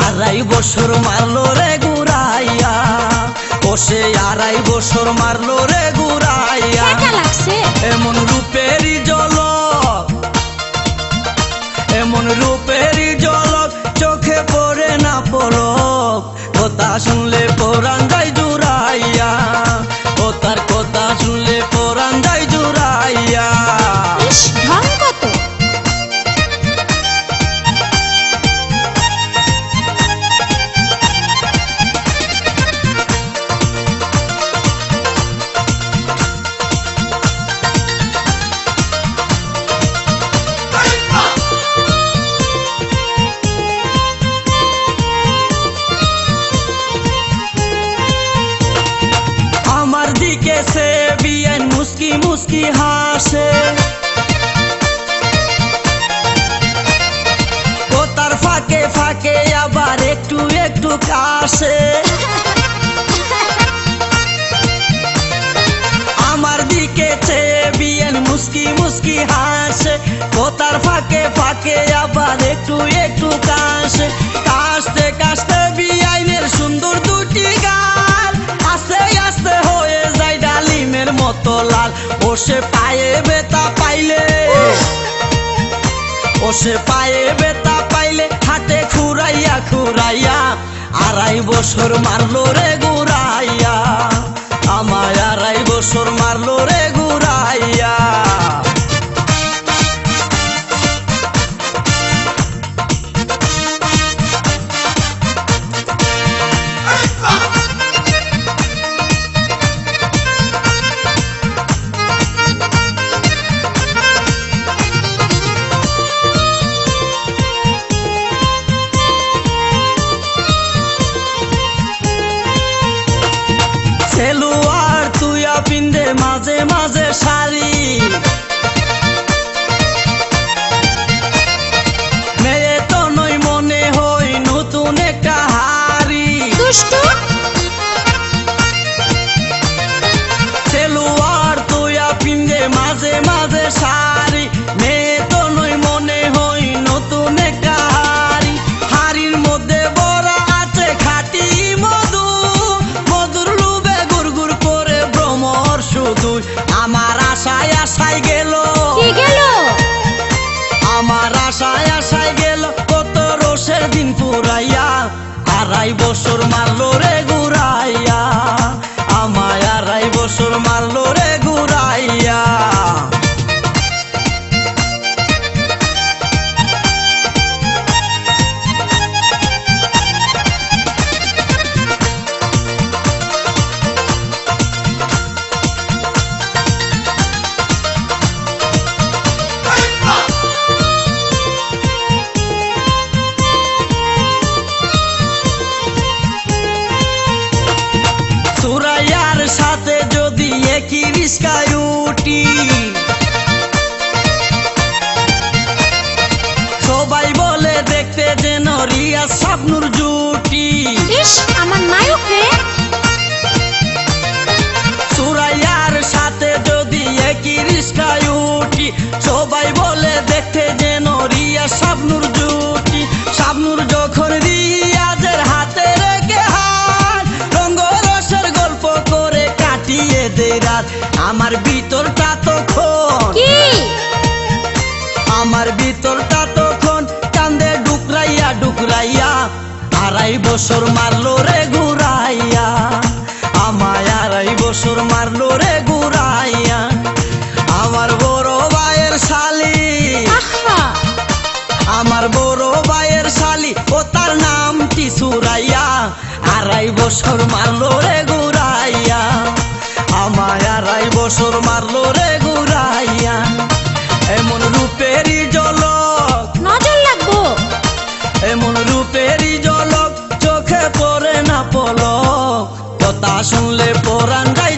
আড়াই বছর মারলো রে ঘুরাইয়া, ও সে আড়াই বছর মারলো রে ঘুরাইয়া। এমন রূপেরই ঝলক, এমন রূপেরই ঝলক, চোখে পড়ে না পলক, কথা শুনলে পরাণ যায় জুড়াইয়া, ও তার কথা শুনলে পরাণ যায় জুড়াইয়া। আমার দিকে সে বিয়ান মুস্কি মুস্কি হাসে, ও তার ফাঁকে ফাঁকে আবার একটু একটু কাশে। আমার দিকে সে বিয়ান মুস্কি মুস্কি হাসে, ও তার ফাঁকে ফাঁকে আবার একটু একটু কাশে। কাশতে কাশতে বিয়াইনের সুন্দর দুটি গাল আস্তে আস্তে হয়ে যায় ডালিমের মতো লাল। ও সে পায়ে ব্যথা পাইলে, ও সে পায়ে ব্যথা পাইলে হাতে খুরাইয়া খুরাইয়া, আড়াই বছর মারলো রে ঘুরাইয়া, আমায় আড়াই বছর মারলো রে ঘুরাইয়া। সেলুয়ার তুইয়া পিন্দে মাঝে মাঝে শাড়ি, মেয়ে তো নই মনে হই নতুন একটা হাড়ি। সেলুয়ার তুইয়া পিন্দে মাঝে মাঝে শাড়ি, মেয়ে তো নই মনে হই নতুন একটা হাড়ি। হাড়ির মধ্যে বড়া আছে খাঁটি মধু, মধুর লোভে গুড়গুড় করে ভ্রমর শুধু। আমার আশায় আশায় গেল, আমার আশায় আশায় গেল কত রোষের দিন পুরাইয়া, আড়াই বছর মারলো রে ঘুরাইয়া, আমায় আড়াই বছর মারলো রে ঘুরাইয়া। সুরাইয়ার সাথে যদি একই রিস্কায় উঠি, সবাই বলে দেখতে যেন রিয়া শাবনূর জুটি। আমার নায়ক রে। সুরাইয়ার সাথে যদি একই রিস্কায় উঠি, সবাই বলে দেখতে যেন রিয়া শাবনূর জুটি। শাবনূর যখন রিয়াজের হাতে রেখে হাত, রঙ্গরসের গল্প করে কাটিয়ে দেয় রাত। আমার ভিতরটা তখন, আমার ভিতরটা তখন কান্দে ডুকরাইয়া ডুকরাইয়া, আড়াই বছর মারলো রে ঘুরাইয়া, আমায় আড়াই বছর মারলো রে ঘুরাইয়া। আমার বড় ভাইয়ের শালি, আমার বড় ভাইয়ের শালি, ও তার নামটি সুরাইয়া, আড়াই বছর মারলো রে ঘুরাইয়া, আমায় আড়াই বছর মারলো রে ঘুরাইয়া। এমন রূপেরই ঝলক, নজর লাগবো, এমন রূপেরই ঝলক, চোখে পড়ে না পলক, কথা শুনলে পরাণ যায়